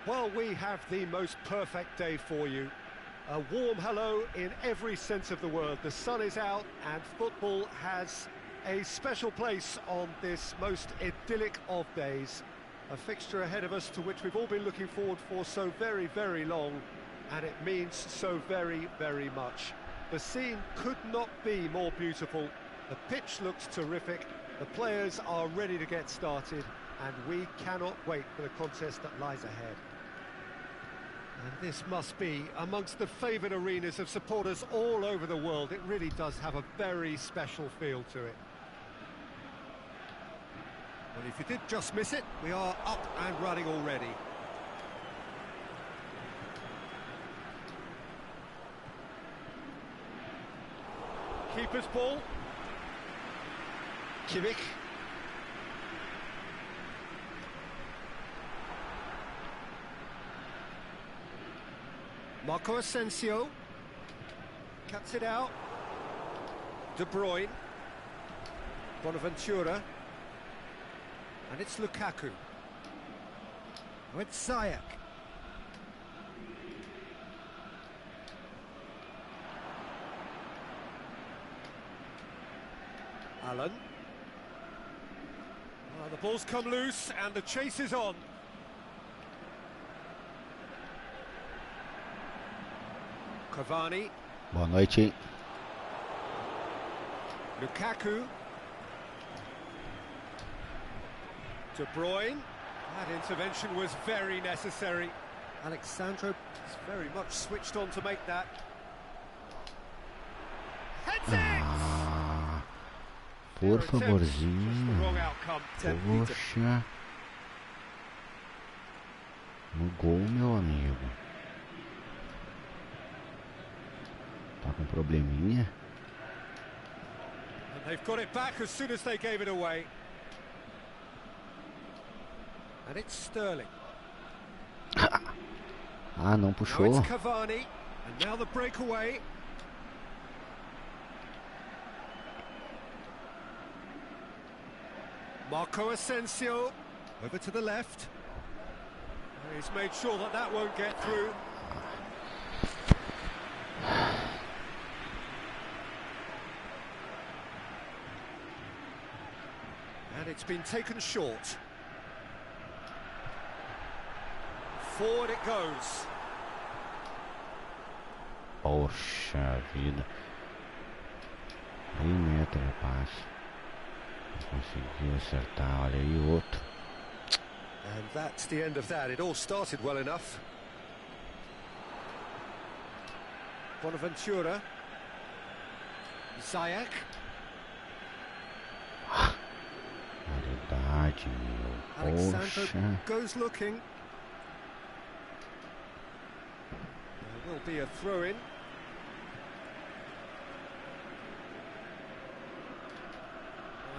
Well, we have the most perfect day for you. A warm hello in every sense of the word. The sun is out and football has a special place on this most idyllic of days. A fixture ahead of us to which we've all been looking forward for so very, very long, and it means so very, very much. The scene could not be more beautiful. The pitch looks terrific. The players are ready to get started, and we cannot wait for the contest that lies ahead. And this must be amongst the favoured arenas of supporters all over the world. It really does have a very special feel to it. Well, if you did just miss it, we are up and running already. Keeper's ball. Kimmich. Marco Asensio cuts it out. De Bruyne, Bonaventura, and it's Lukaku. Oh, it's Ziyech. Allen. Well, the ball's come loose and the chase is on. Cavani. Boa noite. Lukaku. De Bruyne. That intervention was very necessary. Alexandro is very much switched on to make that. Heads it! Por favorzinho. Poxa. No gol, meu amigo. Tá com probleminha. And they've got it back as soon as they gave it away. And it's Sterling. Ah, não puxou. Now it's Cavani. And now the breakaway. Marco Asensio over to the left. He's made sure that that won't get through. And it's been taken short. Forward it goes. Poxa vida. Nem metro é passe. Conseguiu acertar, olha aí o outro. And that's the end of that. It all started well enough. Bonaventura. Ziyech. Verdade, meu. Alexandro Poxa. goes looking. There will be a throw-in.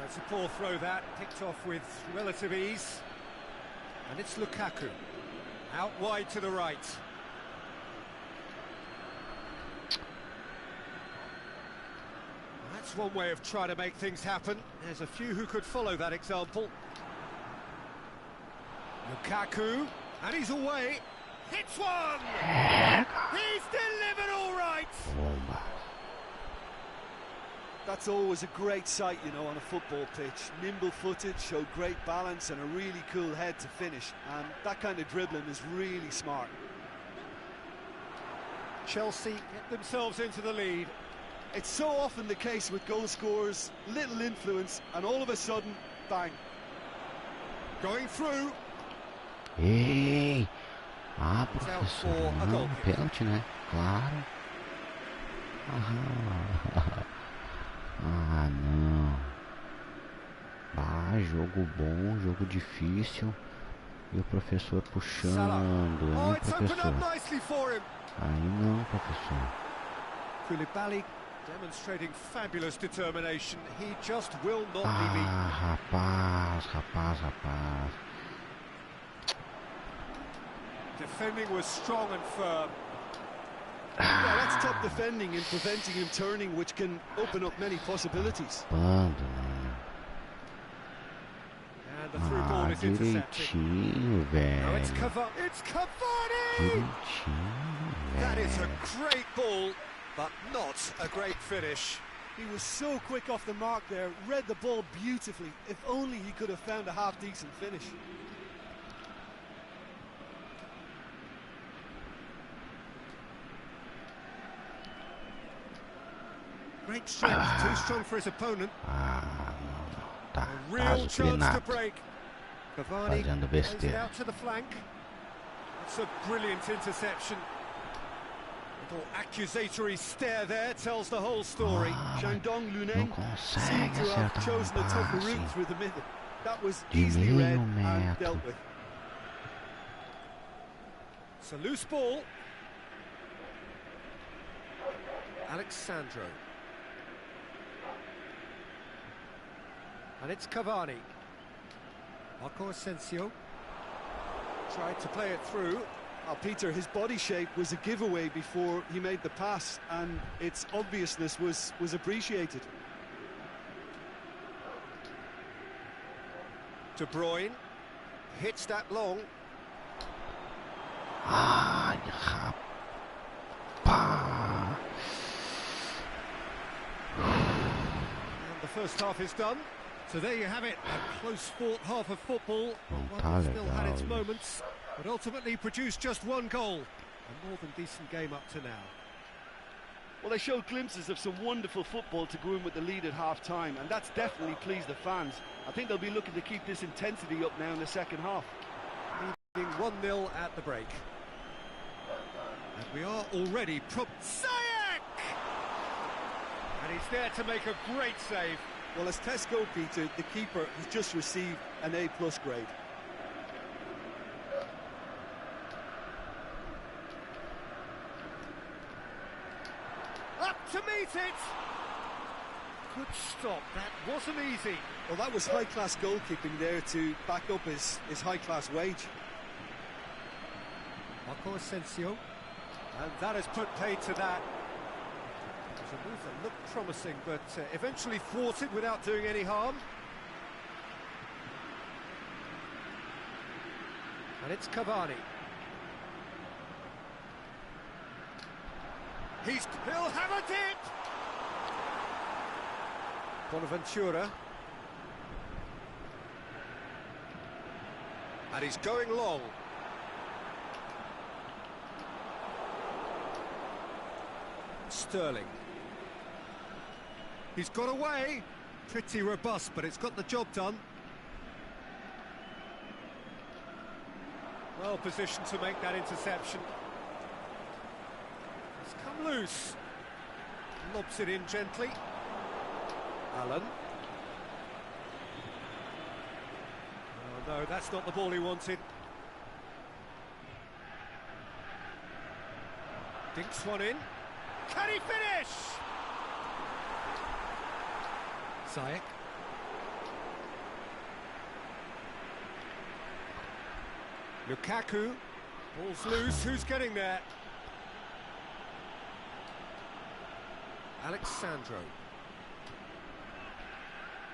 It's a poor throw that, picked off with relative ease. And it's Lukaku, out wide to the right. That's one way of trying to make things happen. There's a few who could follow that example. Lukaku, and he's away. Hits one! He's delivered all right! That's always a great sight, you know, on a football pitch. Nimble-footed, showed great balance and a really cool head to finish. And that kind of dribbling is really smart. Chelsea get themselves into the lead. It's so often the case with goal scorers, little influence, and all of a sudden, bang. Going through. Ei! Ah, professor, não, pênalti, né? Claro. Ah, não. Ah, jogo bom, jogo difícil. E o professor puxando, hein, professor? Aí não, professor. Koulibaly demonstrating fabulous determination. He just will not be beaten. Ah, rapaz. Defending was strong and firm. Yeah, that's top defending and preventing him turning, which can open up many possibilities. And the through ball is intercepted. Direitinho, No, it's velho. Cavani! Direitinho, That is a velho. great ball, but not a great finish. He was so quick off the mark there, read the ball beautifully. If only he could have found a half-decent finish. Great strength, too strong for his opponent. Ah, não. Tá A real chance to azucrinado. break. Cavani Fazendo plays it besteira. out to the flank. That's a brilliant interception. Little accusatory stare there tells the whole story. Ah, Shandong não Luneng consegue seemed to have acertar chosen a tougher route passe. through the middle. That was De easily read meio and metro. dealt with. It's a loose ball. Alexandro. And it's Cavani. Marco Asensio. Tried to play it through. Well, Peter, his body shape was a giveaway before he made the pass, and its obviousness was appreciated. De Bruyne. Hits that long. Ai, rapaz. And the first half is done. So there you have it, a close-fought half of football. One tá that still had its legal moments, but ultimately produced just one goal. A more than decent game up to now. Well, they showed glimpses of some wonderful football to go in with the lead at half-time, and that's definitely pleased the fans. I think they'll be looking to keep this intensity up now in the second half. Leading 1-0 at the break. And we are already Ziyech! And he's there to make a great save. Well, as tests go, Peter, the keeper has just received an A+ grade. Up to meet it! Good stop, that wasn't easy. Well, that was high-class goalkeeping there to back up his high-class wage. Marco Asensio. And that has put paid to that. It was a move that looked promising, but eventually thwarted without doing any harm. And it's Cavani. He'll have a dip! Bonaventura. And he's going long. Sterling. He's got away. Pretty robust, but it's got the job done. Well positioned to make that interception. It's come loose. Lobs it in gently. Allen. Oh no, that's not the ball he wanted. Dinks one in. Can he finish? Ziyech. Lukaku. Ball's loose. Who's getting there? Alexandro.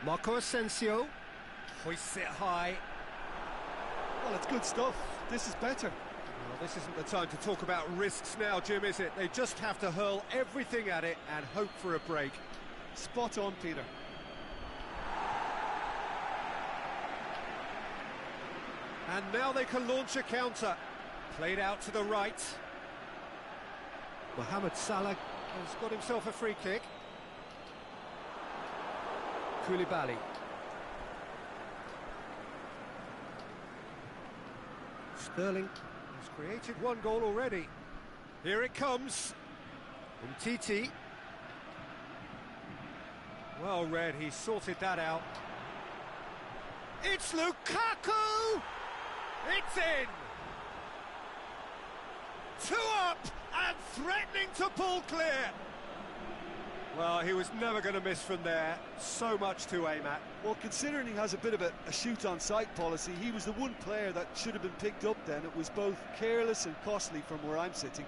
Marco Asensio. Hoists it high. Well, it's good stuff. This is better. Well, this isn't the time to talk about risks now, Jim, is it? They just have to hurl everything at it and hope for a break. Spot on, Peter. And now they can launch a counter. Played out to the right. Mohamed Salah has got himself a free kick. Koulibaly. Sterling has created one goal already. Here it comes. Umtiti. Well read, he sorted that out. It's Lukaku! It's in! 2 up and threatening to pull clear. Well, he was never going to miss from there. So much to aim at. Well, considering he has a bit of a shoot-on-sight policy, he was the one player that should have been picked up then. It was both careless and costly from where I'm sitting.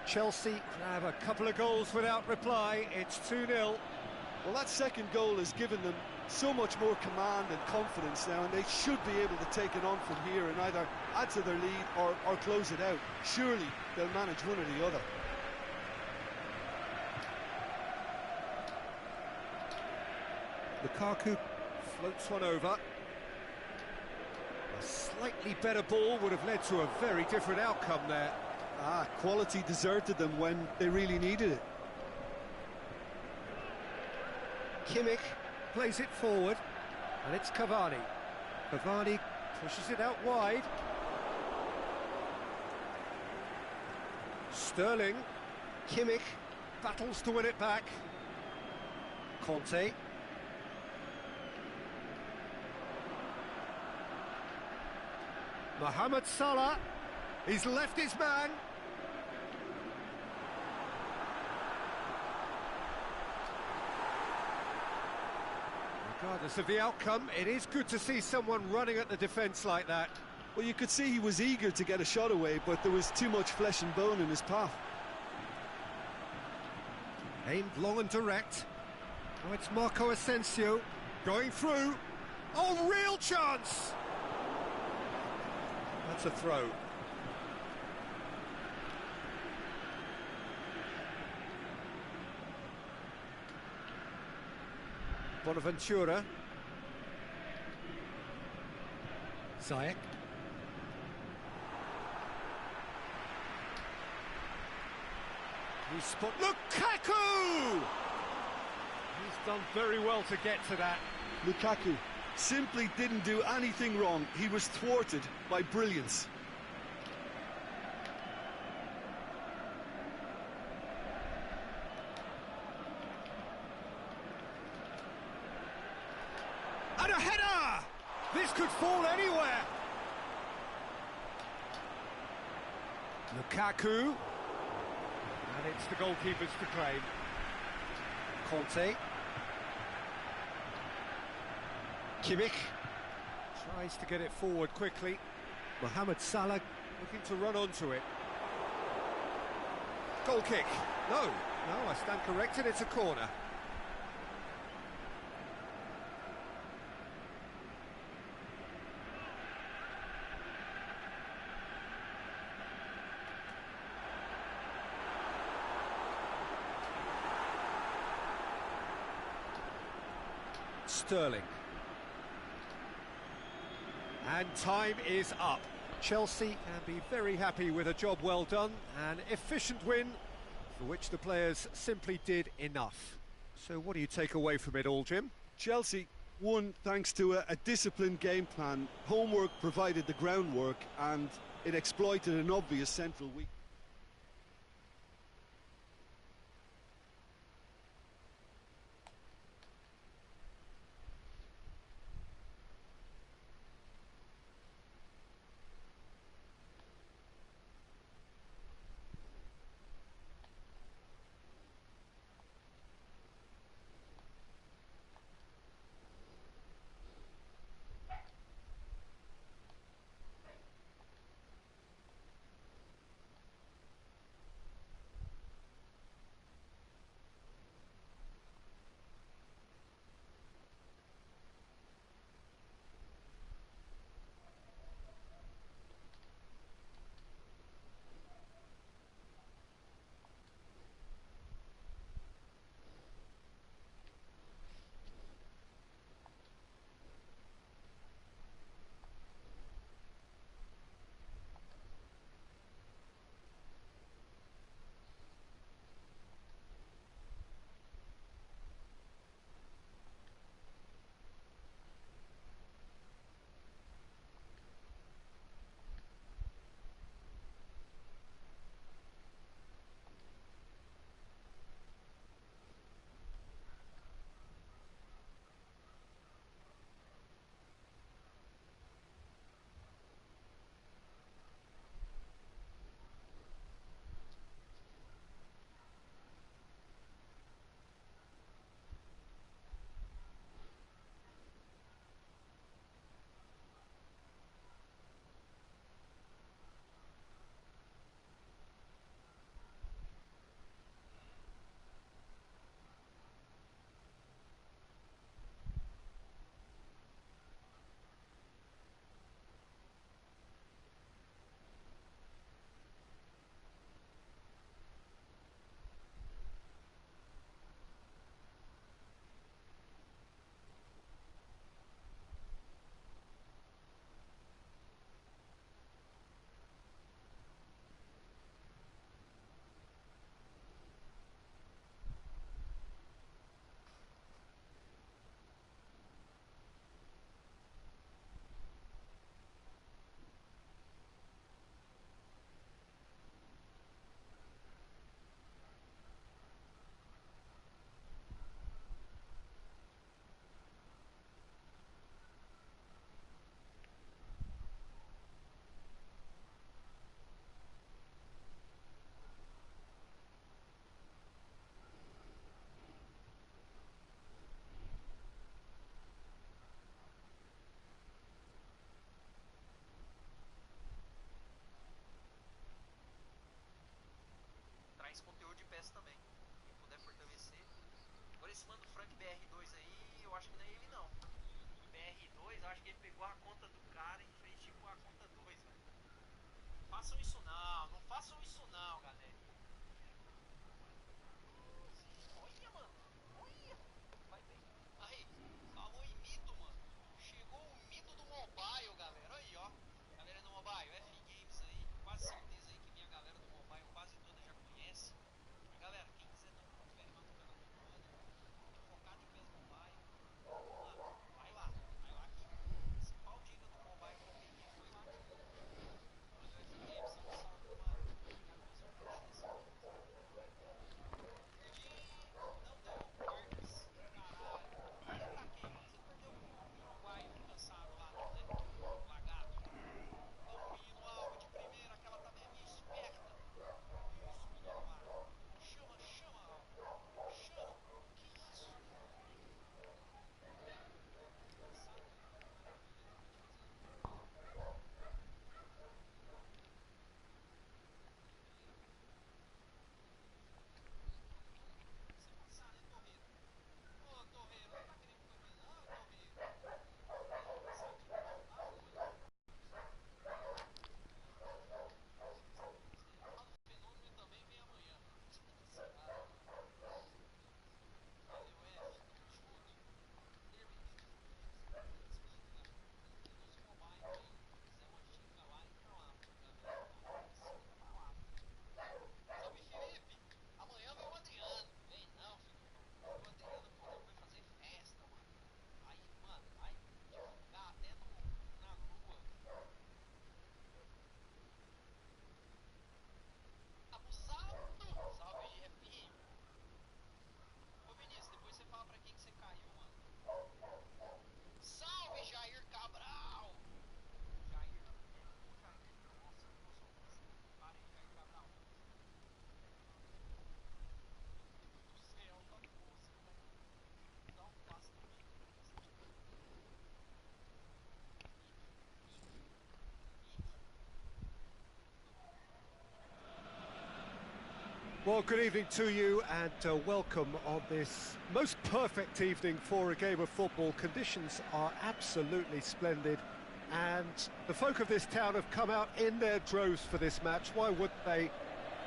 Chelsea have a couple of goals without reply. It's 2-0. Well, that second goal has given them so much more command and confidence now, and they should be able to take it on from here and either add to their lead or close it out. Surely they'll manage one or the other. Lukaku floats one over. A slightly better ball would have led to a very different outcome there. Quality deserted them when they really needed it. Kimmich plays it forward, and it's Cavani. Cavani pushes it out wide. Sterling. Kimmich battles to win it back. Conte. Mohamed Salah. He's left his man. Regardless of the outcome, it is good to see someone running at the defence like that. Well, you could see he was eager to get a shot away, but there was too much flesh and bone in his path. Aimed long and direct. Oh, it's Marco Asensio going through. Oh, real chance! That's a throw. Bonaventura. Ziyech. New spot. Lukaku! He's done very well to get to that. Lukaku simply didn't do anything wrong. He was thwarted by brilliance. And a header! This could fall anywhere. Lukaku. And it's the goalkeepers to claim. Conte. Kimmich tries to get it forward quickly. Mohamed Salah looking to run onto it. Goal kick. No, I stand corrected, it's a corner. Sterling. And time is up. Chelsea can be very happy with a job well done, an efficient win for which the players simply did enough. So what do you take away from it all, Jim? Chelsea won thanks to a disciplined game plan. Homework provided the groundwork and it exploited an obvious central weakness. peço também. Quem puder fortalecer. Agora esse mano do Frank BR2 aí, eu acho que não é ele não. BR2, eu acho que ele pegou a conta do cara e fez tipo a conta 2, velho. Façam isso não, não façam isso não, galera. Olha, mano, olha. Vai bem. Aí, falou em mito, mano. Chegou o mito do mobile, galera. Aí, ó. Galera do mobile, F Games aí. Quase certeza aí que minha galera do mobile quase toda já conhece. Mas, galera, quem quiser dar um confere lá no canal do mano, focado em PES Mobile, mano, vai lá que a principal dica do mobile que eu peguei foi lá no mano do F Games. Salve, salve, mano. Obrigado pelo seu peixe nesse vídeo. Perdi, não deu, percas. Caralho. Perder pra quem, mano? Você perdeu pro uruguaio cansado lá, não, né? Lagado. Vamos, menino alvo de primeira, aquela também é minha esperta. Isso, menino lá. Chama, chama, alvo. Chama. Que isso? Engraçado que ele tá literalmente fazendo gol. Torreira. Você passar, né, Torreira? Ô, Torreira, não tá querendo comer não, Torreira? Torreira, passar aqui no Ronaldo, mano. Lá no Fenômeno também vem amanhã. Desgraçado, mano. Valeu, F, tamo junto. Terminei de despedir, Fenômeno Mobile aí. Quiser uma dica lá, entra lá. Galera tá lá em cima da balada. Salve, Felipe! Amanhã vem o Adriano. Vem não, Filipão. Hoje o Adriano falou que vai fazer festa, mano. Aí, mano, vai divulgar até na lua. Abusado! Salve, GFI. Ô, Vinícius, depois você fala pra quem que você caiu, mano. Salve, Jair Cabral! Jair, ô Jair, nossa, como eu sou fã para aí, Jair Cabral. Meu Deus do céu, tá no monstro, velho. Dá um passe no bico. Well, good evening to you and welcome on this most perfect evening for a game of football. Conditions are absolutely splendid and the folk of this town have come out in their droves for this match. Why wouldn't they?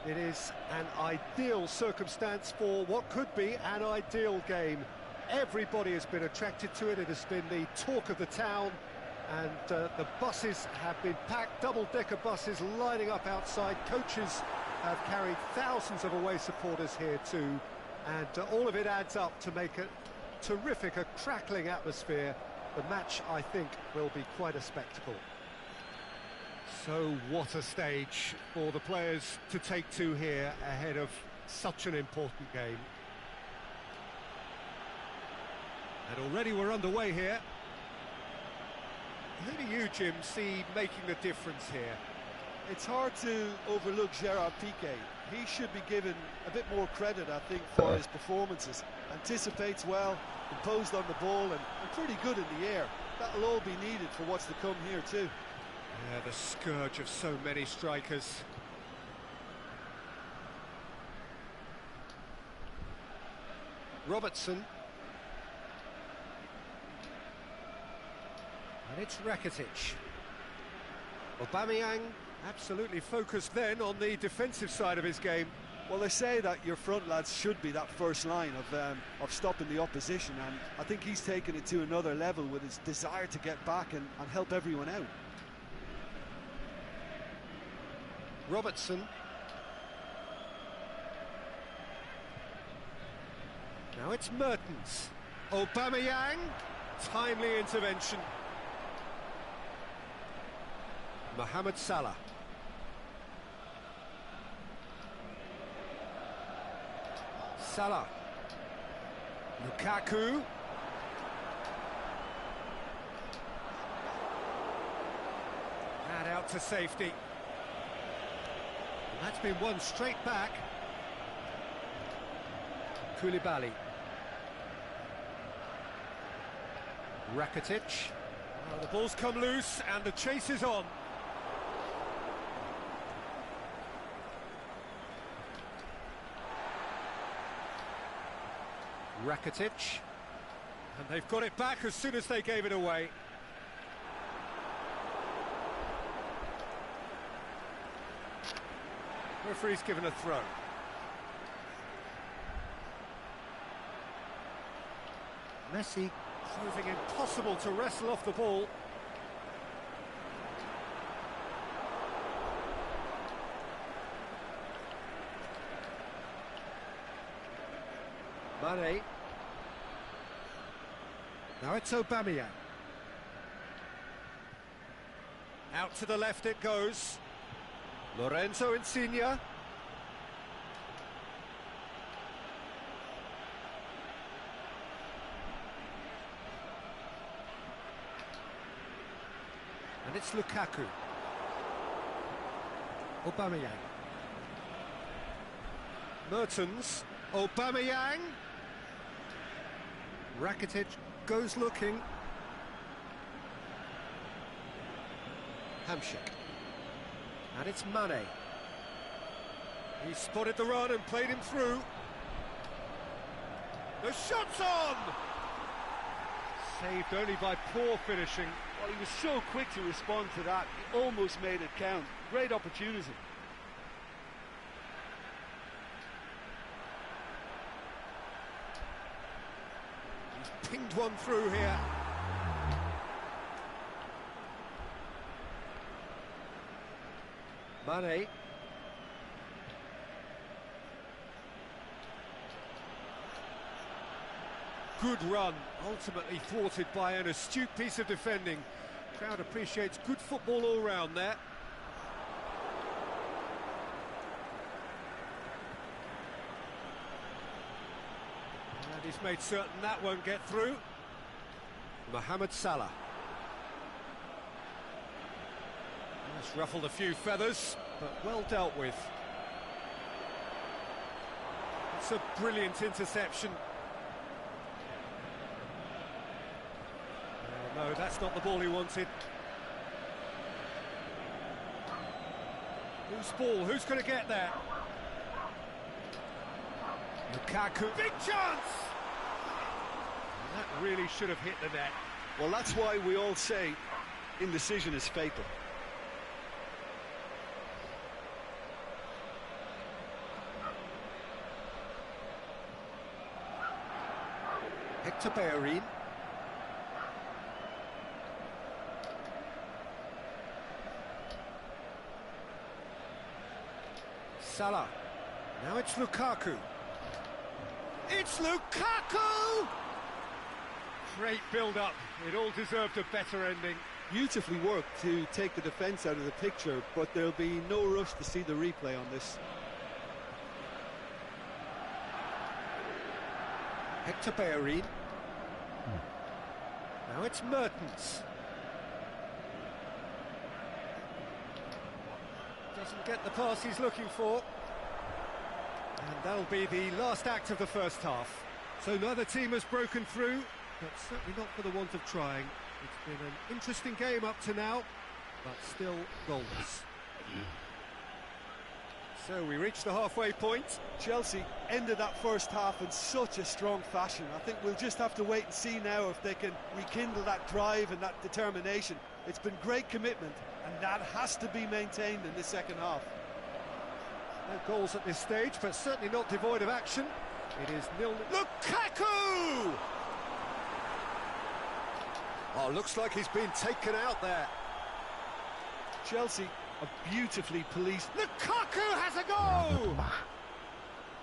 It is an ideal circumstance for what could be an ideal game. Everybody has been attracted to it. It has been the talk of the town and the buses have been packed, double-decker buses lining up outside. Coaches have carried thousands of away supporters here too, and all of it adds up to make a terrific, a crackling atmosphere. The match, I think, will be quite a spectacle. So what a stage for the players to take to here ahead of such an important game. And already we're underway here. Who do you, Jim, see making the difference here? It's hard to overlook Gerard Piqué. He should be given a bit more credit, I think, for his performances. Anticipates well, imposed on the ball, and pretty good in the air. That'll all be needed for what's to come here too. Yeah, the scourge of so many strikers. Robertson. And it's Rakitic. Aubameyang absolutely focused then on the defensive side of his game. Well, they say that your front lads should be that first line of stopping the opposition, and I think he's taken it to another level with his desire to get back and help everyone out. Robertson. Now it's Mertens. Aubameyang. Timely intervention. Mohamed Salah. Salah. Lukaku. And out to safety. And that's been won straight back. Koulibaly. Rakitic. Well, the ball's come loose and the chase is on. Rakitic. And they've got it back as soon as they gave it away. Referee's given a throw. Messi proving impossible to wrestle off the ball. Mane. Now it's Aubameyang. Out to the left it goes. Lorenzo Insigne. And it's Lukaku. Aubameyang. Mertens. Aubameyang. Rakitic goes looking. Hamsik. And it's Mane. He spotted the run and played him through. The shot's on! Saved only by poor finishing. Well, he was so quick to respond to that, he almost made it count. Great opportunity. He's pinged one through here. Mane. Good run, ultimately thwarted by an astute piece of defending. Crowd appreciates good football all round there. And he's made certain that won't get through. Mohamed Salah. That's ruffled a few feathers, but well dealt with. It's a brilliant interception. No, that's not the ball he wanted. Whose ball? Who's going to get there? Lukaku. Big chance! That really should have hit the net. Well, that's why we all say indecision is fatal. Hector Bellerin. Salah. Now it's Lukaku. It's Lukaku! Great build-up. It all deserved a better ending. Beautifully worked to take the defence out of the picture, but there'll be no rush to see the replay on this. Hector Bellerin. Now it's Mertens. Doesn't get the pass he's looking for. And that'll be the last act of the first half. So neither team has broken through, but certainly not for the want of trying. It's been an interesting game up to now, but still goalless. So we reach the halfway point. Chelsea ended that first half in such a strong fashion. I think we'll just have to wait and see now if they can rekindle that drive and that determination. It's been great commitment, and that has to be maintained in the second half. No goals at this stage, but certainly not devoid of action. It is 0-0. Lukaku! Oh, looks like he's been taken out there. Chelsea are beautifully policed. Lukaku has a go!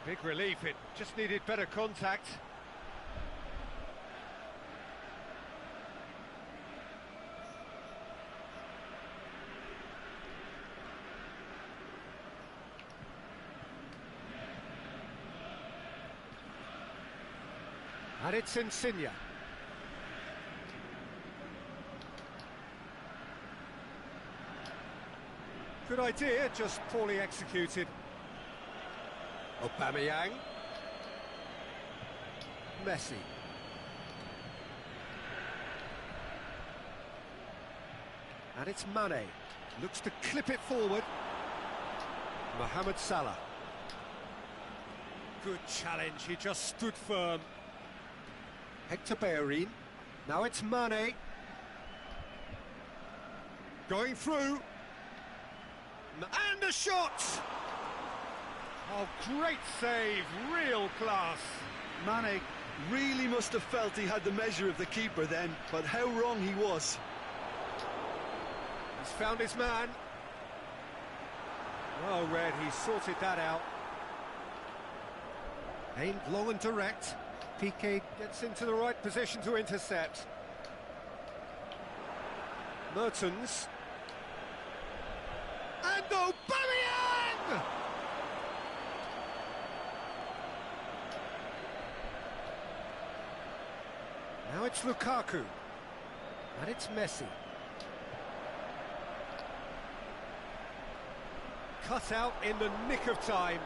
Big relief, it just needed better contact. And it's Insigne. Good idea, just poorly executed. Aubameyang. Messi. And it's Mane. Looks to clip it forward. Mohamed Salah. Good challenge, he just stood firm. Hector Bellerin. Now it's Mane. Going through. And a shot! Oh, great save, real class. Mane really must have felt he had the measure of the keeper then, but how wrong he was. He's found his man. Well read, he sorted that out. Aimed long and direct. Piqué gets into the right position to intercept. Mertens. And Aubameyang! Now it's Lukaku. And it's Messi. Cut out in the nick of time.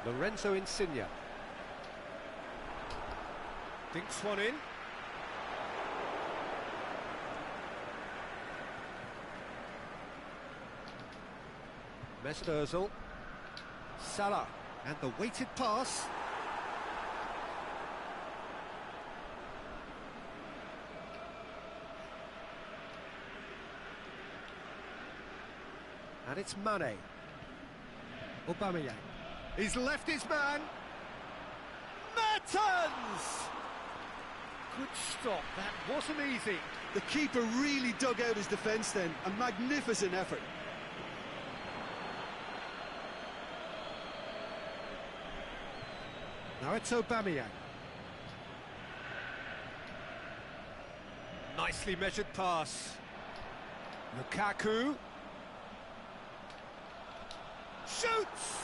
Lorenzo Insigne. Dinks one in. Mesut Ozil. Salah. And the weighted pass. And it's Mane. Aubameyang. He's left his man. Mertens! Good stop, that wasn't easy. The keeper really dug out his defence then, a magnificent effort. Now it's Aubameyang. Nicely measured pass. Lukaku. Shoots!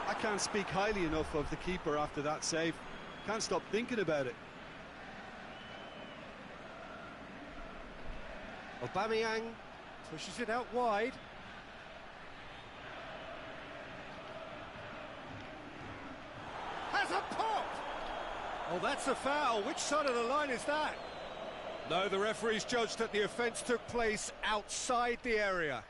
I can't speak highly enough of the keeper after that save. Can't stop thinking about it. Aubameyang pushes it out wide. Has a pop! Oh, that's a foul. Which side of the line is that? No, the referee's judged that the offence took place outside the area.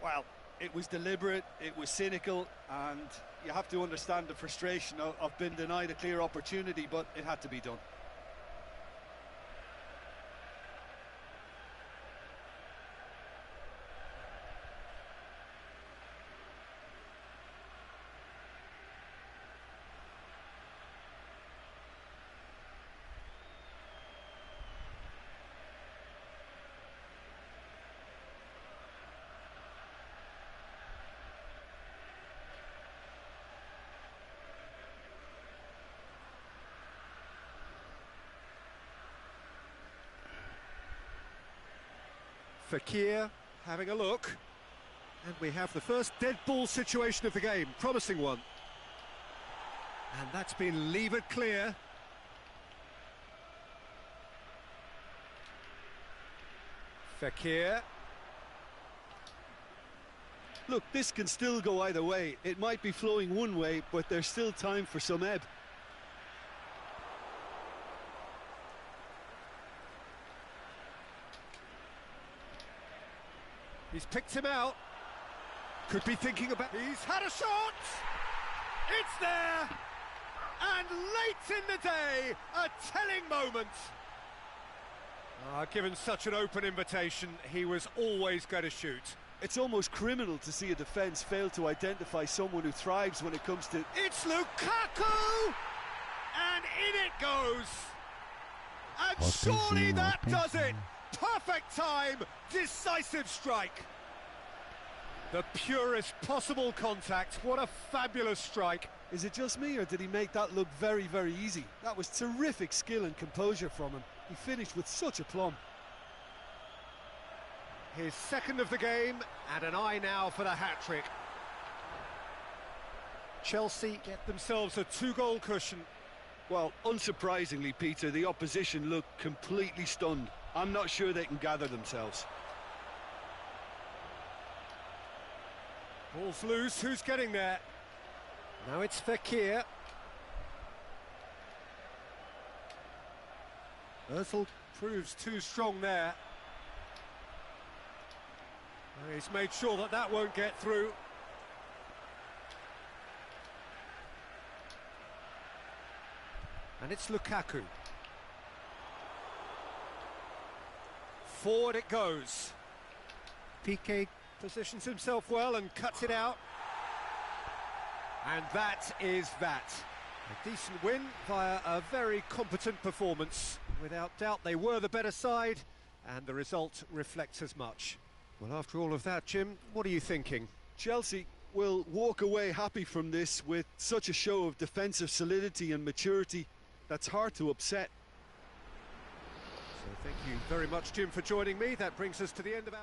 Well, it was deliberate, it was cynical, and you have to understand the frustration of being denied a clear opportunity, but it had to be done. Fekir having a look, and we have the first dead ball situation of the game, promising one. And that's been levered clear. Fekir. Look, this can still go either way. It might be flowing one way, but there's still time for some ebb. He's picked him out. Could be thinking about... He's had a shot! It's there! And late in the day, a telling moment. Given such an open invitation, he was always going to shoot. It's almost criminal to see a defence fail to identify someone who thrives when it comes to... It's Lukaku! And in it goes! And surely that does it! Perfect time, decisive strike. The purest possible contact, what a fabulous strike. Is it just me, or did he make that look very, very easy? That was terrific skill and composure from him. He finished with such aplomb. His second of the game, and an eye now for the hat-trick. Chelsea get themselves a 2-goal cushion. Well, unsurprisingly, Peter, the opposition looked completely stunned. I'm not sure they can gather themselves. Ball's loose, who's getting there? Now it's Fekir. Ozil proves too strong there. He's made sure that that won't get through. And And it's Lukaku. Forward it goes. Piqué positions himself well and cuts it out. And that is that. A decent win via a very competent performance. Without doubt, they were the better side, and the result reflects as much. Well, after all of that, Jim, what are you thinking? Chelsea will walk away happy from this with such a show of defensive solidity and maturity that's hard to upset. So thank you very much, Jim, for joining me. That brings us to the end of our...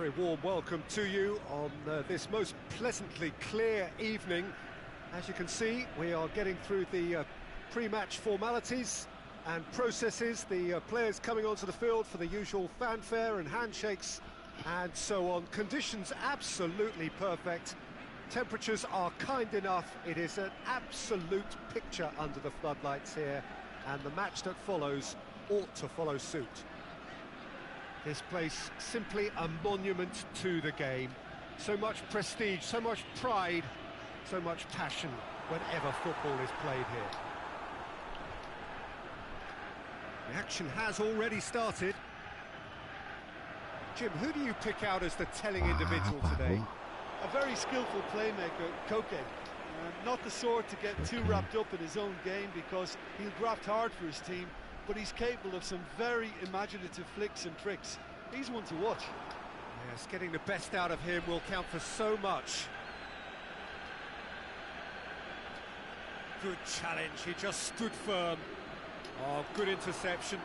very warm welcome to you on this most pleasantly clear evening. As you can see, we are getting through the pre-match formalities and processes, the players coming onto the field for the usual fanfare and handshakes and so on. Conditions absolutely perfect. Temperatures are kind enough. It is an absolute picture under the floodlights here, and the match that follows ought to follow suit. This place simply a monument to the game. So much prestige, so much pride, so much passion whenever football is played here. The action has already started. Jim, who do you pick out as the telling individual today? A very skillful playmaker, Koke. Not the sort to get too wrapped up in his own game, because he'll graft hard for his team, but he's capable of some very imaginative flicks and tricks. He's one to watch. Yes, getting the best out of him will count for so much. Good challenge, he just stood firm. Oh, good interception.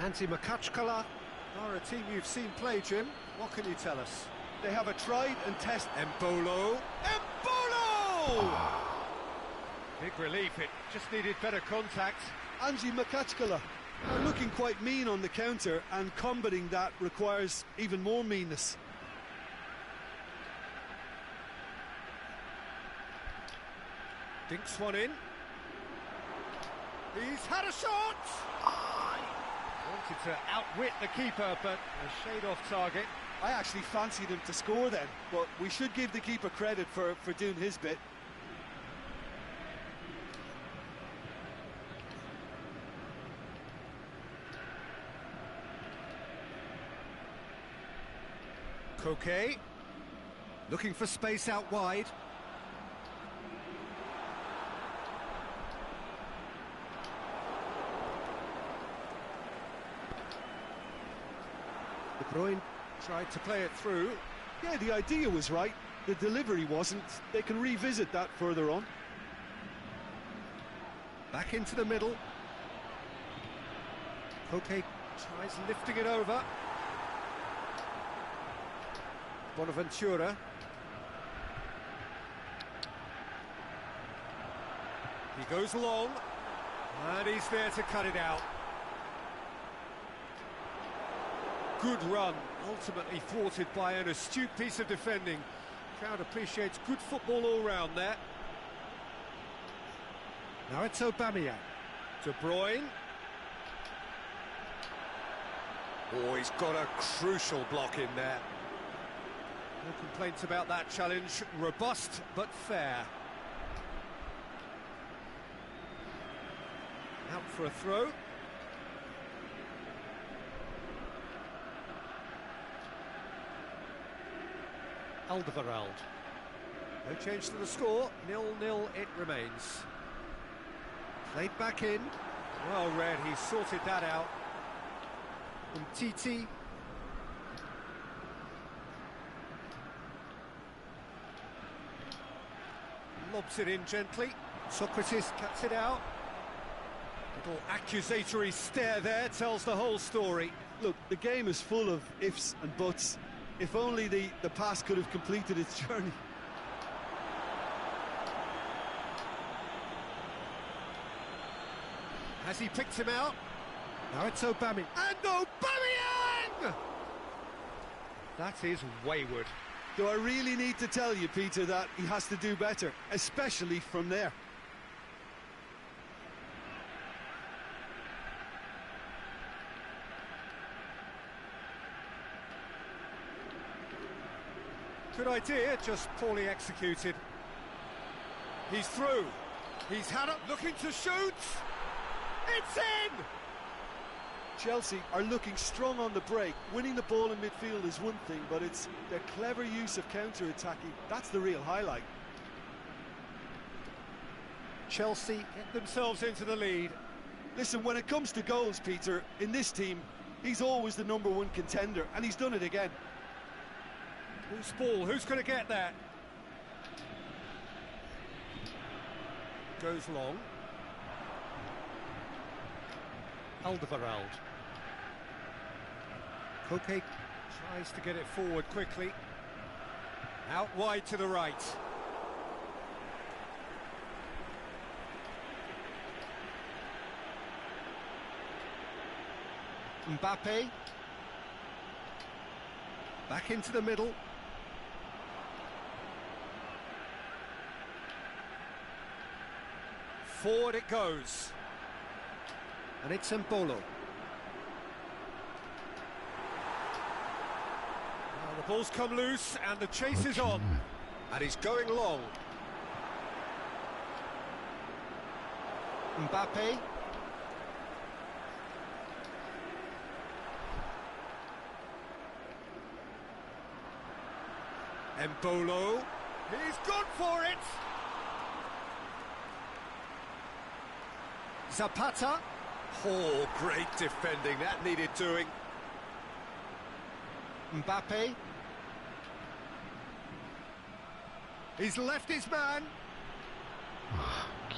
Antti Makachkala are a team you've seen play, Jim. What can you tell us? They have a tried and tested... Embolo! Big relief, it just needed better contact. Antti Makachkala are looking quite mean on the counter, and combating that requires even more meanness. Dinks one in. He's had a shot! Wanted to outwit the keeper, but a shade off target. I actually fancied him to score then, but we should give the keeper credit for doing his bit. Koke, looking for space out wide. De Bruyne tried to play it through. Yeah, the idea was right, the delivery wasn't. They can revisit that further on. Back into the middle. Koke tries lifting it over. Bonaventura. He goes long, and he's there to cut it out. Good run, ultimately thwarted by an astute piece of defending. Crowd appreciates good football all round there. Now it's Aubameyang. De Bruyne. Oh, he's got a crucial block in there. No complaints about that challenge. Robust but fair. Out for a throw. Alderweireld. No change to the score. 0-0 it remains. Played back in. Well read, he sorted that out. Titi. Lobs it in gently. Socrates cuts it out. Little accusatory stare there tells the whole story. Look, the game is full of ifs and buts. If only the pass could have completed its journey. Has he picked him out? Now it's Aubameyang. And Aubameyang! That is wayward. Do I really need to tell you, Peter, that he has to do better, especially from there? Good idea, just poorly executed. He's through. He's had it, looking to shoot. It's in! Chelsea are looking strong on the break. Winning the ball in midfield is one thing, but it's their clever use of counter-attacking. That's the real highlight. Chelsea get themselves into the lead. Listen, when it comes to goals, Peter, in this team, he's always the #1 contender, and he's done it again. Who's ball? Who's going to get that? Goes long. Alderweireld. Koke Tries to get it forward quickly. Out wide to the right. Mbappe. Back into the middle. Forward it goes. And it's Mbolo. Well, the ball's come loose and the chase is on. And he's going long. Mbappe. Mbolo. He's gone for it. Zapata. Oh, great defending. That needed doing. Mbappe. He's left his man.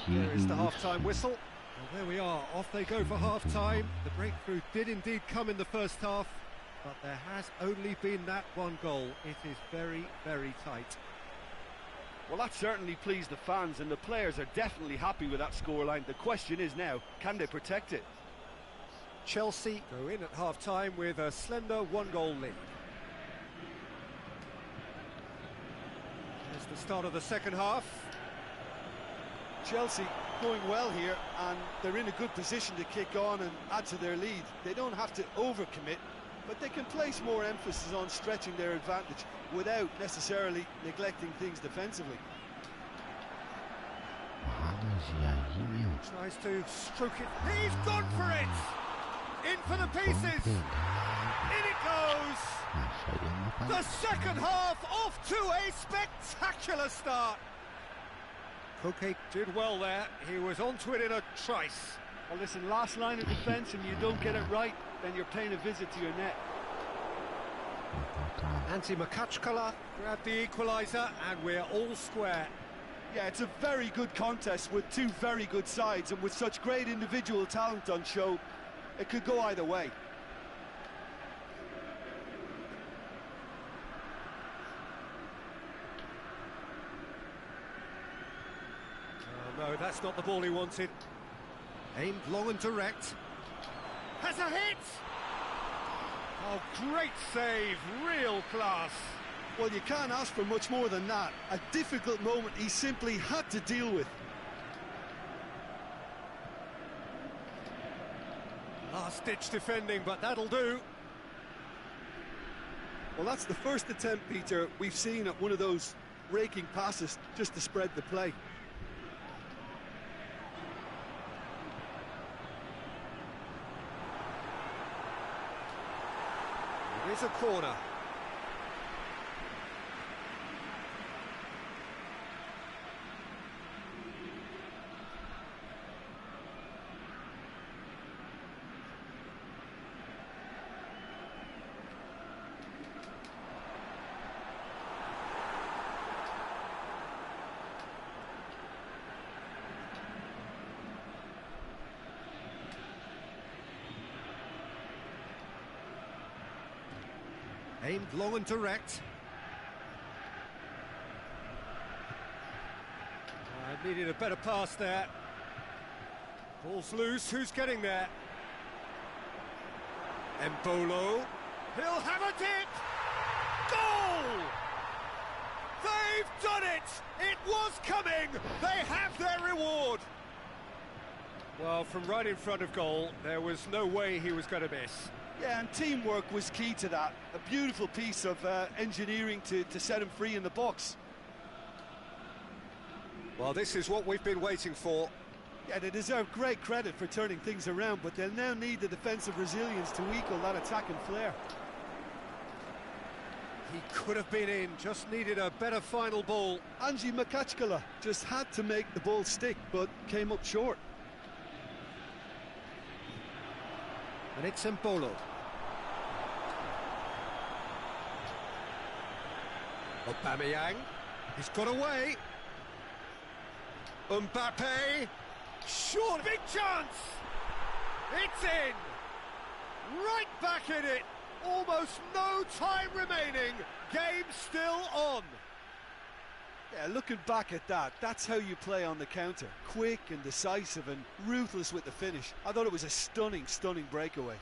There is the half-time whistle. Well, there we are. Off they go for half-time. The breakthrough did indeed come in the first half, but there has only been that one goal. It is very, very tight. Well, that certainly pleased the fans, and the players are definitely happy with that scoreline. The question is now, can they protect it? Chelsea go in at half-time with a slender one-goal lead. Here's the start of the second half. Chelsea going well here, and they're in a good position to kick on and add to their lead. They don't have to overcommit, but they can place more emphasis on stretching their advantage without necessarily neglecting things defensively. Tries to stroke it. He's gone for it! In for the pieces! In it goes! The second half off to a spectacular start! Koke did well there. He was onto it in a trice. Well, listen, last line of defence, and you don't get it right, then you're paying a visit to your net. Antti Makachkala grabbed the equaliser, and we're all square. Yeah, it's a very good contest with two very good sides, and with such great individual talent on show, it could go either way. Oh, no, that's not the ball he wanted. Aimed long and direct. Has a hit! Oh, great save, real class. Well, you can't ask for much more than that. A difficult moment he simply had to deal with. Last-ditch defending, but that'll do. Well, that's the first attempt, Peter, we've seen at one of those raking passes just to spread the play. It is a corner. Aimed long and direct. Needed a better pass there. Ball's loose, who's getting there? Mbolo. He'll have a dip! Goal! They've done it! It was coming! They have their reward! Well, from right in front of goal, there was no way he was going to miss. Yeah, and teamwork was key to that. A beautiful piece of engineering to set him free in the box. Well, this is what we've been waiting for. Yeah, they deserve great credit for turning things around, but they'll now need the defensive resilience to equal that attacking flair. He could have been in, just needed a better final ball. Antti Makachkala just had to make the ball stick, but came up short. And it's Mbolo. Aubameyang. He's got away. Mbappe. Short, big chance! It's in! Right back in it! Almost no time remaining. Game still on. Yeah, looking back at that, that's how you play on the counter. Quick and decisive and ruthless with the finish. I thought it was a stunning, stunning breakaway.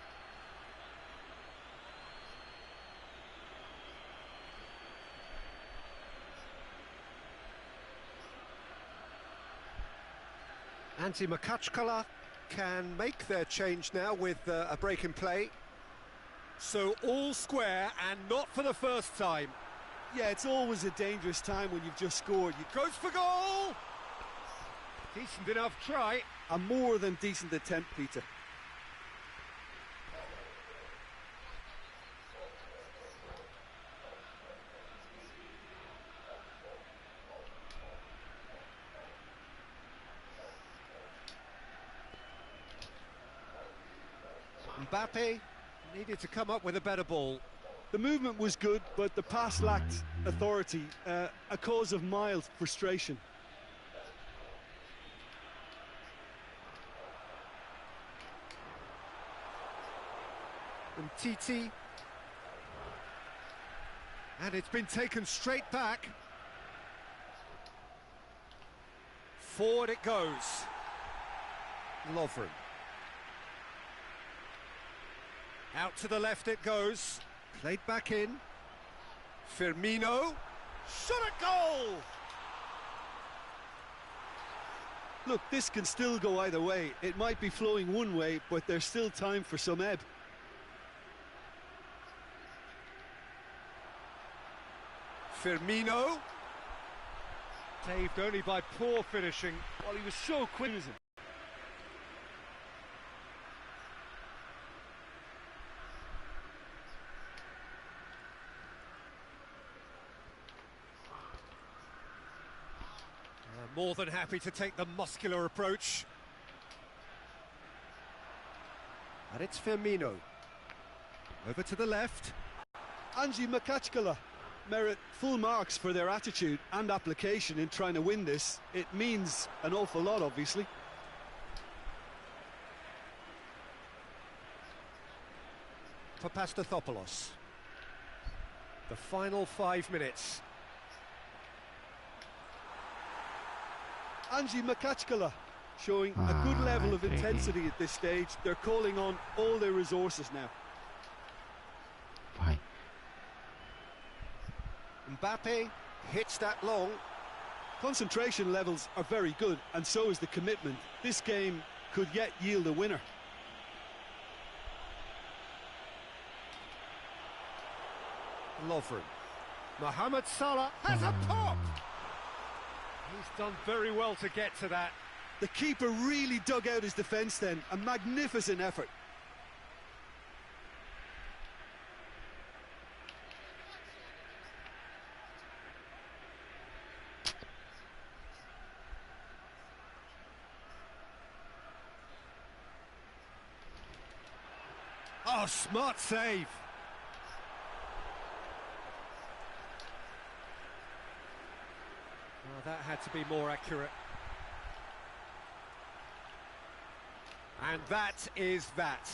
Antti Makachkala can make their change now with a break in play. So all square, and not for the first time. Yeah, it's always a dangerous time when you've just scored. You Goes for goal! Decent enough try. a more than decent attempt, Peter. Mbappe needed to come up with a better ball. The movement was good, but the pass lacked authority, a cause of mild frustration. And Titi. And it's been taken straight back. Forward it goes. Lovren. Out to the left it goes. Played back in. Firmino. Shot at goal! Look, this can still go either way. It might be flowing one way, but there's still time for some ebb. Firmino. Saved only by poor finishing. Well, he was so quick. More than happy to take the muscular approach. And it's Firmino. Over to the left. Antti Makachkala merit full marks for their attitude and application in trying to win this. It means an awful lot, obviously. Papastathopoulos. The final 5 minutes. Antti Makachkala showing a good level of intensity at this stage. They're calling on all their resources now. Vai. Mbappe hits that long. Concentration levels are very good, and so is the commitment. This game could yet yield a winner. Lovren. Mohamed Salah has a pop! He's done very well to get to that. The keeper really dug out his defence then. A magnificent effort. Oh, smart save. Oh, that had to be more accurate. And that is that.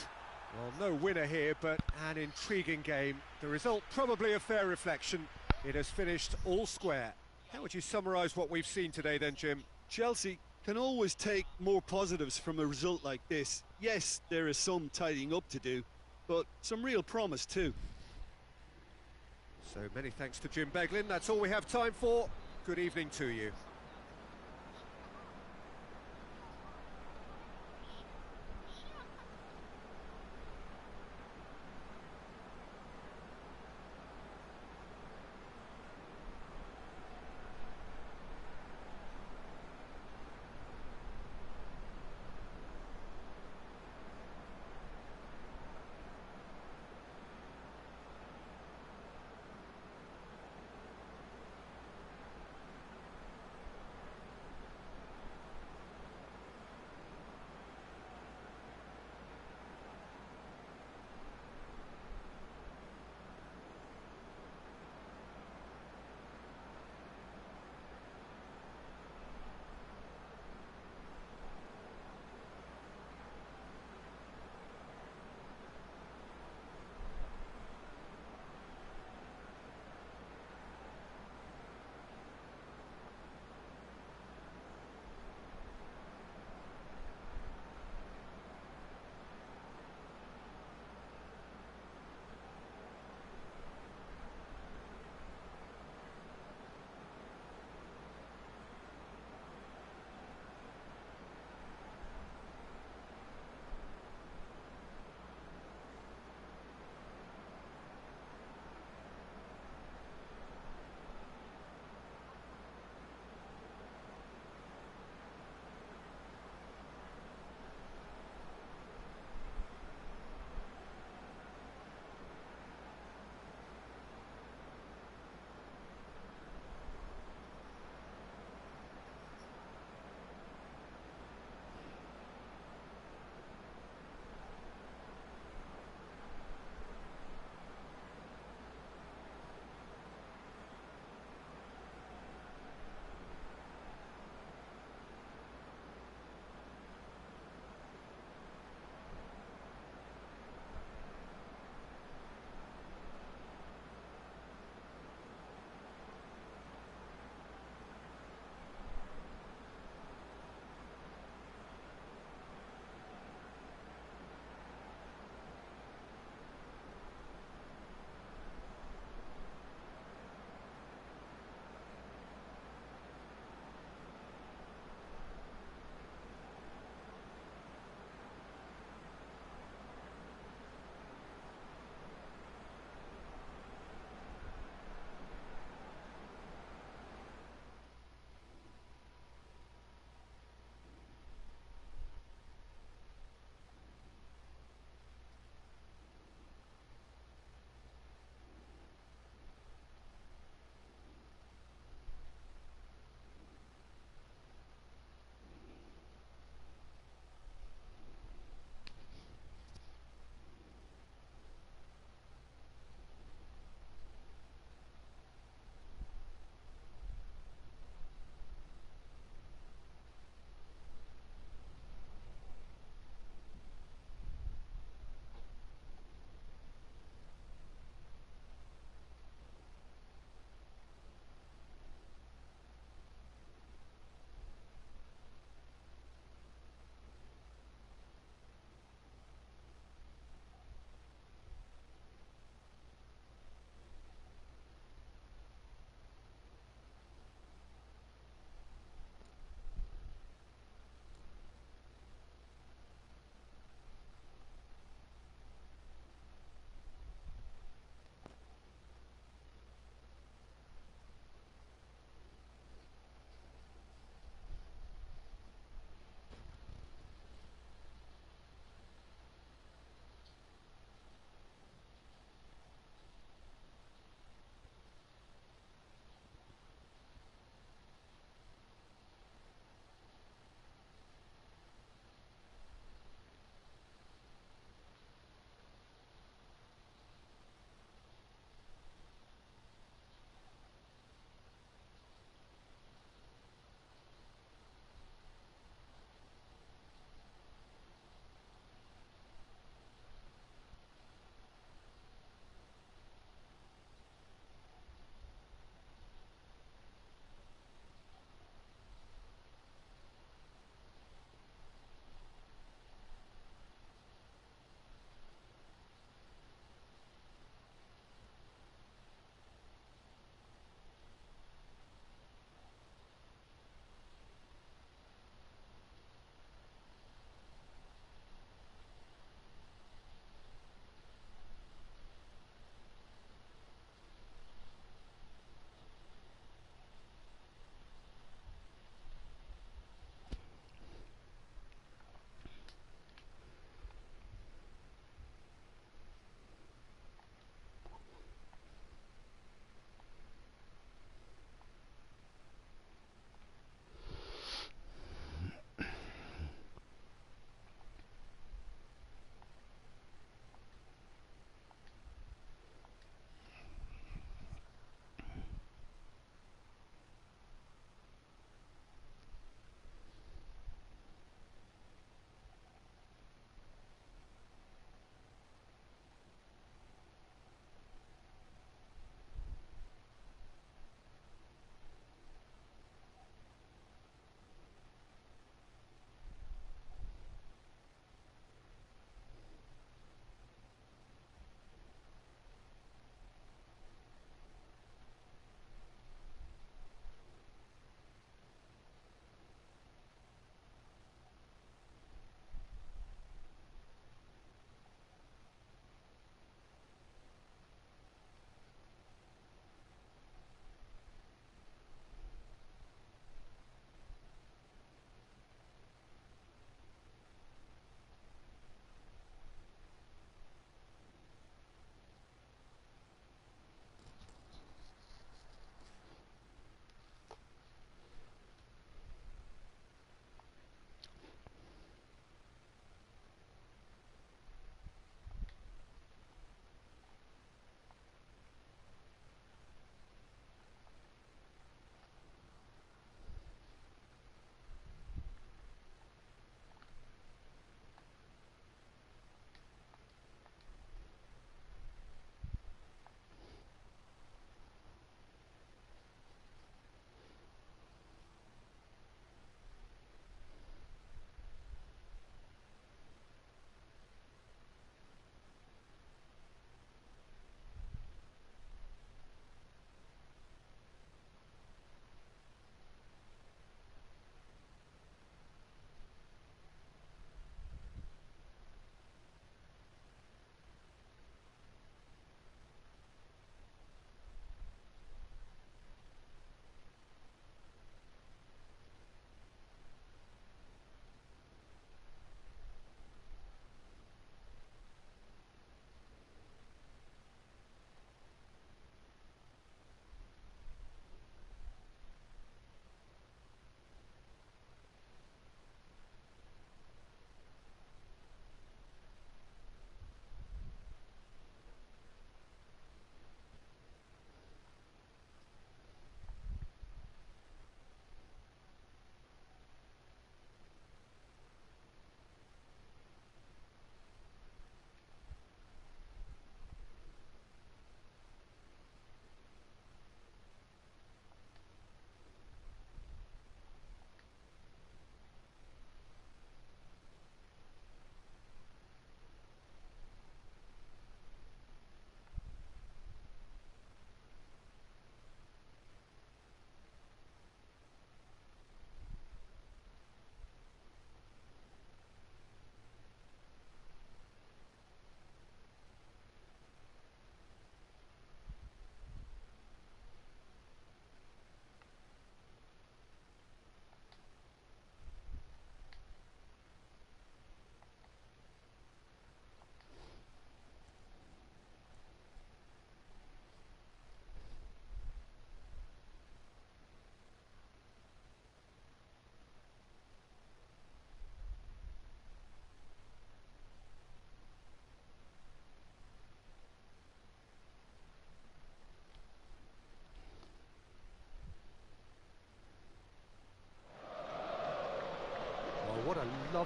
Well, no winner here, but an intriguing game. The result probably a fair reflection. It has finished all square. How would you summarise what we've seen today then, Jim? Chelsea can always take more positives from a result like this. Yes, there is some tidying up to do, but some real promise too. So many thanks to Jim Beglin. That's all we have time for. Good evening to you.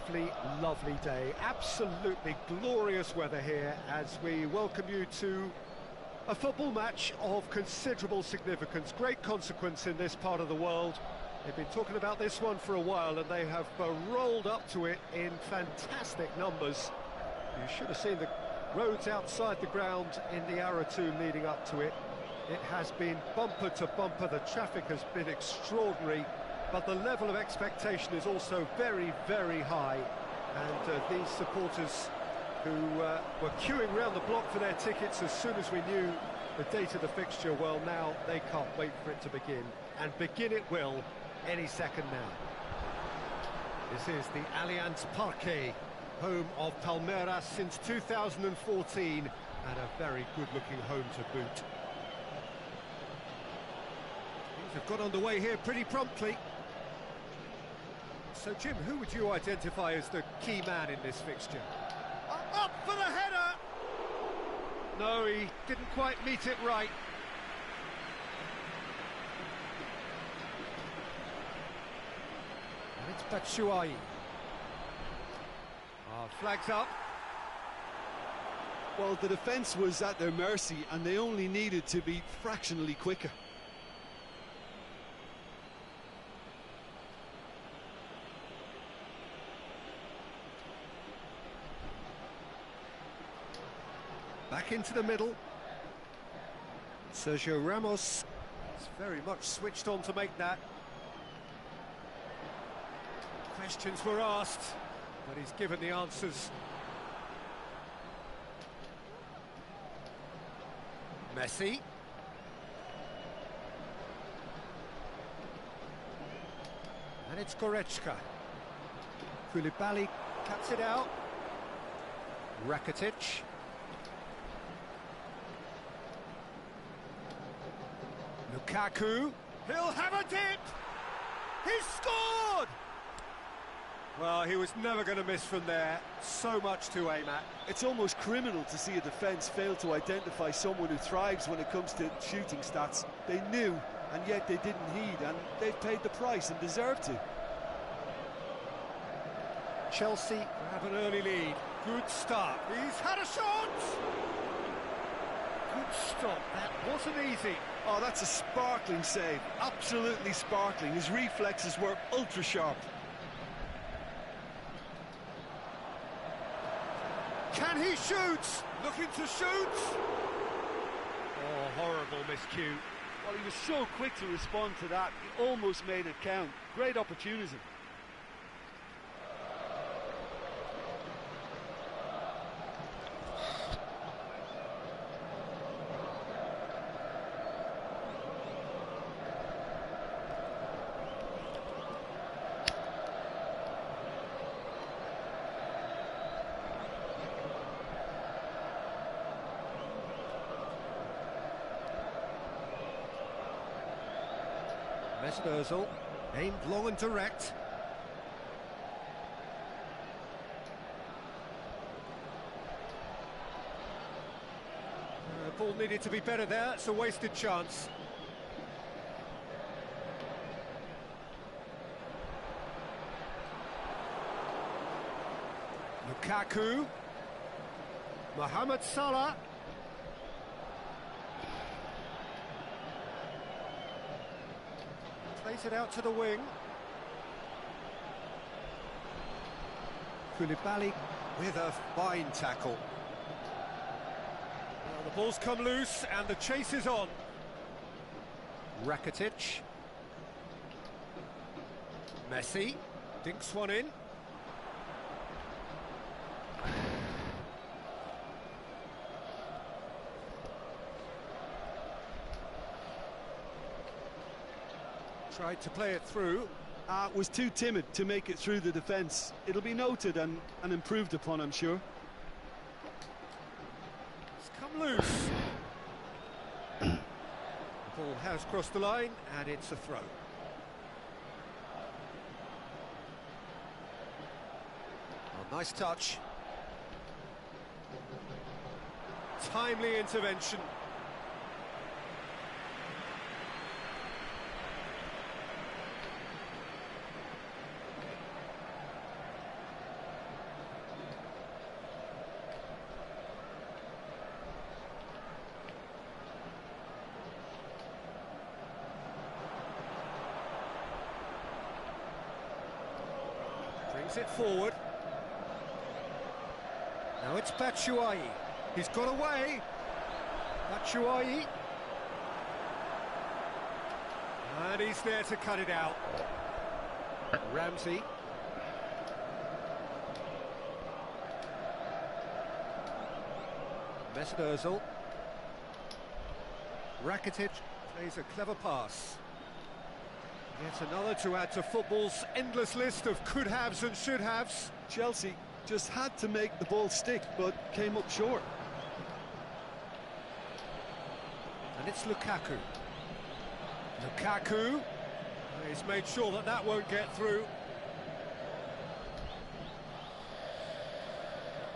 lovely, lovely day. Absolutely glorious weather here as we welcome you to a football match of considerable significance, great consequence in this part of the world. They've been talking about this one for a while and they have rolled up to it in fantastic numbers. You should have seen the roads outside the ground in the hour or two leading up to it. It has been bumper to bumper, the traffic has been extraordinary, but the level of expectation is also very, very high. And these supporters who were queuing around the block for their tickets as soon as we knew the date of the fixture, well, now they can't wait for it to begin. And begin it will any second now. This is the Allianz Parque, home of Palmeiras since 2014, and a very good-looking home to boot. Things have got underway here pretty promptly. So, Jim, who would you identify as the key man in this fixture? Up for the header! No, he didn't quite meet it right. And it's Batshuayi. Flags up. Well, the defence was at their mercy and they only needed to be fractionally quicker. Back into the middle. Sergio Ramos is very much switched on to make that. Questions were asked, but he's given the answers. Messi. And it's Goretzka. Koulibaly cuts it out. Rakitic. Lukaku. He'll have a dip! He's scored! Well, he was never going to miss from there. So much to aim at. It's almost criminal to see a defence fail to identify someone who thrives when it comes to shooting stats. They knew, and yet they didn't heed, and they've paid the price and deserve to. Chelsea have an early lead. Good start. He's had a shot! Good stop. That wasn't easy. Oh, that's a sparkling save. Absolutely sparkling. His reflexes were ultra sharp. Can he shoot? Looking to shoot. Oh, horrible miscue. Well, he was so quick to respond to that, he almost made it count. Great opportunity. Mesmerzel, aimed long and direct. Ball needed to be better there, it's a wasted chance. Lukaku. Mohamed Salah. Plays it out to the wing. Koulibaly with a fine tackle. Well, the ball's come loose and the chase is on. Rakitic. Messi dinks one in. Tried to play it through. Was too timid to make it through the defence. It'll be noted and improved upon, I'm sure. It's come loose. The ball has crossed the line and it's a throw. Oh, nice touch. Timely intervention. plays it forward. Now it's Batshuayi. He's got away. Batshuayi. And he's there to cut it out. Ramsey. Mesut Ozil. Rakitic plays a clever pass. Yet another to add to football's endless list of could-haves and should-haves. Chelsea just had to make the ball stick, but came up short. And it's Lukaku. Lukaku. He's made sure that that won't get through.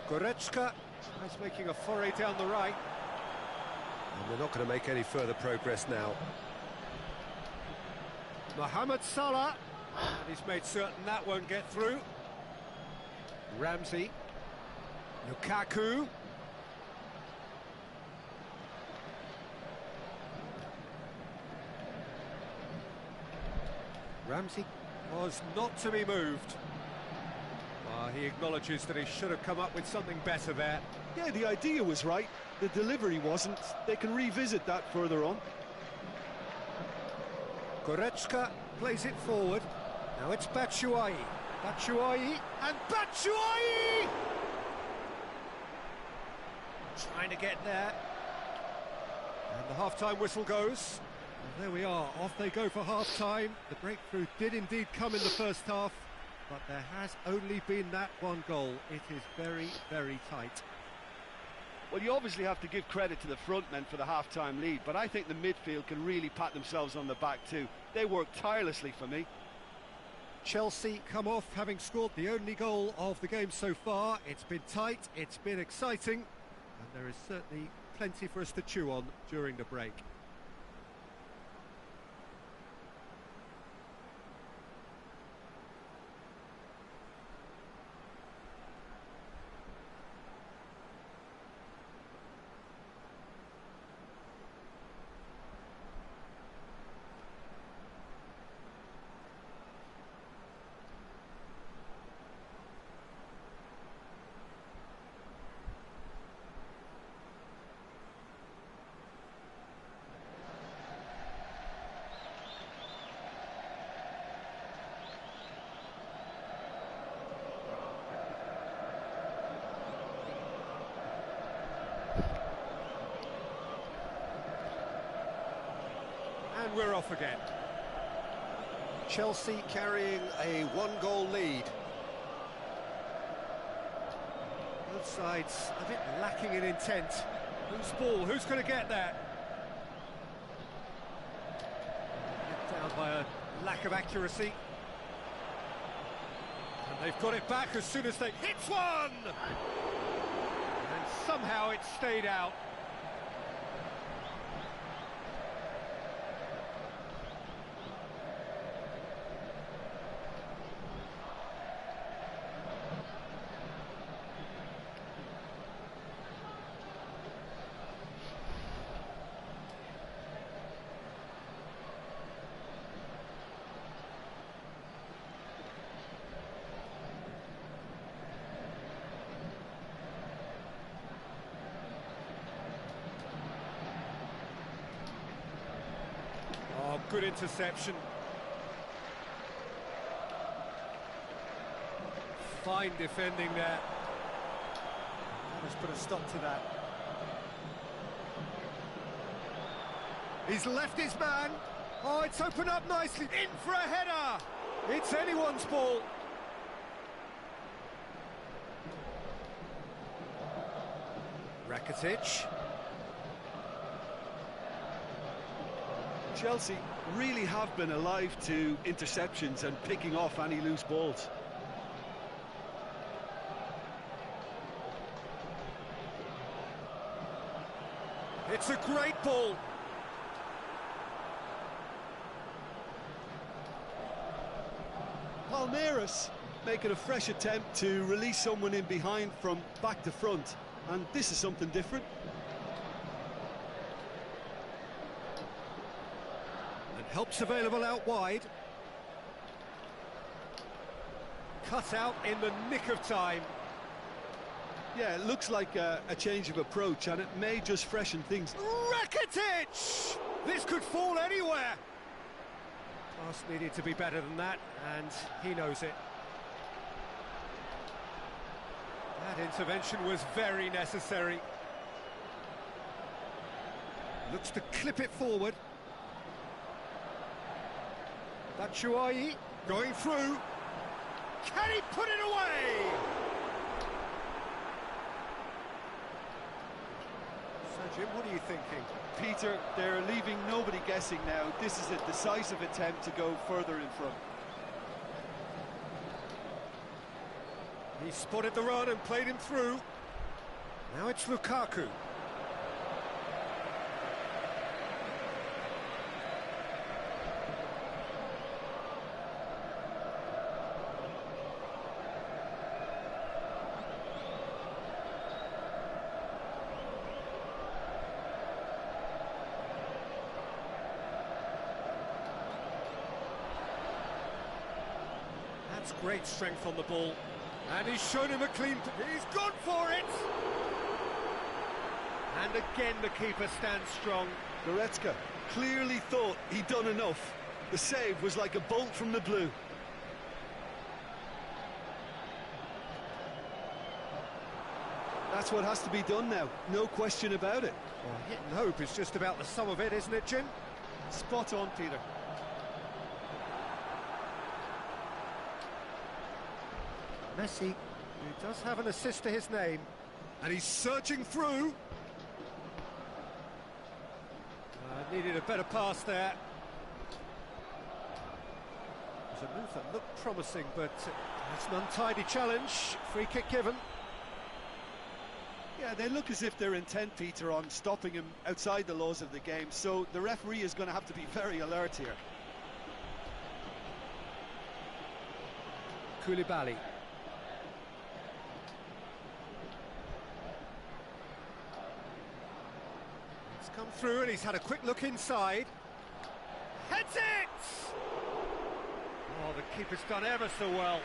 Goretzka is making a foray down the right. And they're not going to make any further progress now. Mohamed Salah. And he's made certain that won't get through. Ramsey. Lukaku. Ramsey was not to be moved. He acknowledges that he should have come up with something better there. Yeah, the idea was right, the delivery wasn't. They can revisit that further on. Goretzka plays it forward. Now it's Batshuayi. Batshuayi and Batshuayi! Trying to get there. And the half-time whistle goes. And there we are, off they go for half-time. The breakthrough did indeed come in the first half, but there has only been that one goal. It is very, very tight. Well, you obviously have to give credit to the front men for the half-time lead, but I think the midfield can really pat themselves on the back too. They worked tirelessly for me. Chelsea come off having scored the only goal of the game so far. It's been tight, it's been exciting, and there is certainly plenty for us to chew on during the break. And we're off again. Chelsea carrying a one-goal lead. Both sides a bit lacking in intent. Whose ball? Who's going to get there? Let down by a lack of accuracy. And they've got it back as soon as they hit one! And somehow it stayed out. Oh, good interception. Fine defending there. Let's put a stop to that. He's left his man. Oh, it's opened up nicely. In for a header. It's anyone's ball. Rakitic. Chelsea really have been alive to interceptions and picking off any loose balls. It's a great ball. Palmeiras making a fresh attempt to release someone in behind from back to front, and this is something different. And help's available out wide. cut out in the nick of time. Yeah, it looks like a change of approach, and it may just freshen things. Rakitic! This could fall anywhere. Pass needed to be better than that, and he knows it. That intervention was very necessary. Looks to clip it forward. AQUI going through. Can he put it away? So, Jim, what are you thinking? Peter, they're leaving nobody guessing now. This is a decisive attempt to go further in front. He spotted the run and played him through. Now it's Lukaku. That's great strength on the ball. And he's shown him a clean... He's gone for it! And again the keeper stands strong. Goretzka clearly thought he'd done enough. The save was like a bolt from the blue. That's what has to be done now, no question about it. Well, hit and hope is just about the sum of it, isn't it, Jim? Spot on, Peter. Messi, who does have an assist to his name, and he's searching through. Needed a better pass there. It was a move that looked promising, but it's an untidy challenge. Free kick given. Yeah, they look as if they're intent, Peter, on stopping him outside the laws of the game, so the referee is going to have to be very alert here. Koulibaly. Come through and he's had a quick look inside. Heads it! Oh, the keeper's done ever so well.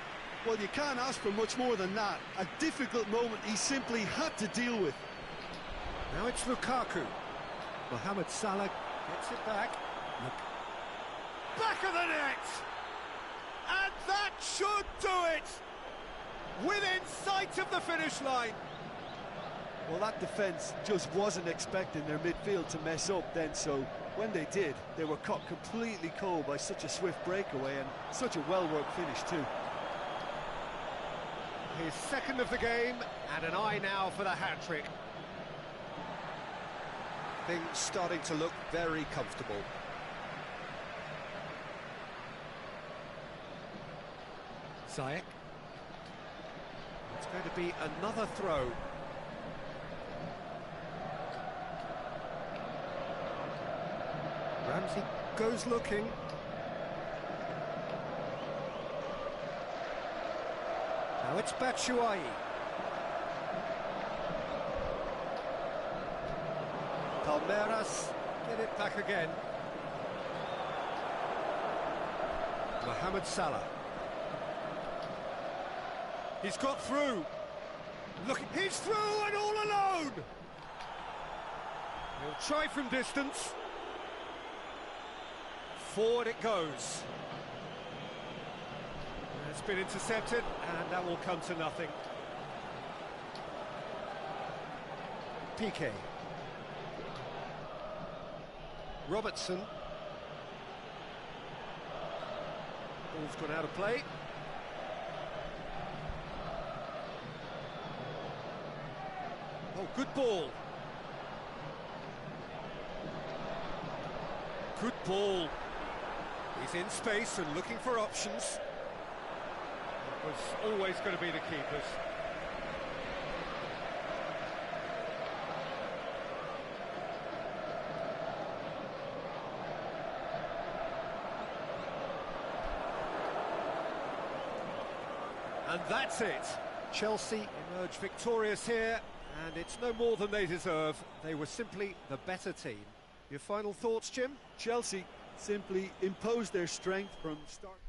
Well, you can't ask for much more than that. A difficult moment he simply had to deal with. Now it's Lukaku. Mohamed Salah gets it back. Look. Back of the net! And that should do it! Within sight of the finish line. Well, that defence just wasn't expecting their midfield to mess up then, so when they did, they were caught completely cold by such a swift breakaway and such a well-worked finish too. His second of the game, and an eye now for the hat-trick. Things starting to look very comfortable. Ziyech. It's going to be another throw. Ramsey goes looking. Now it's AQUI. Palmeiras get it back again. Mohamed Salah. He's got through. Look, he's through and all alone. He'll try from distance. Forward it goes. It's been intercepted, and that will come to nothing. Piqué. Robertson. Ball's gone out of play. Oh, good ball. Good ball. He's in space and looking for options. It was always going to be the keepers. And that's it. Chelsea emerge victorious here, and it's no more than they deserve. They were simply the better team. Your final thoughts, Jim? Chelsea simply imposed their strength from start.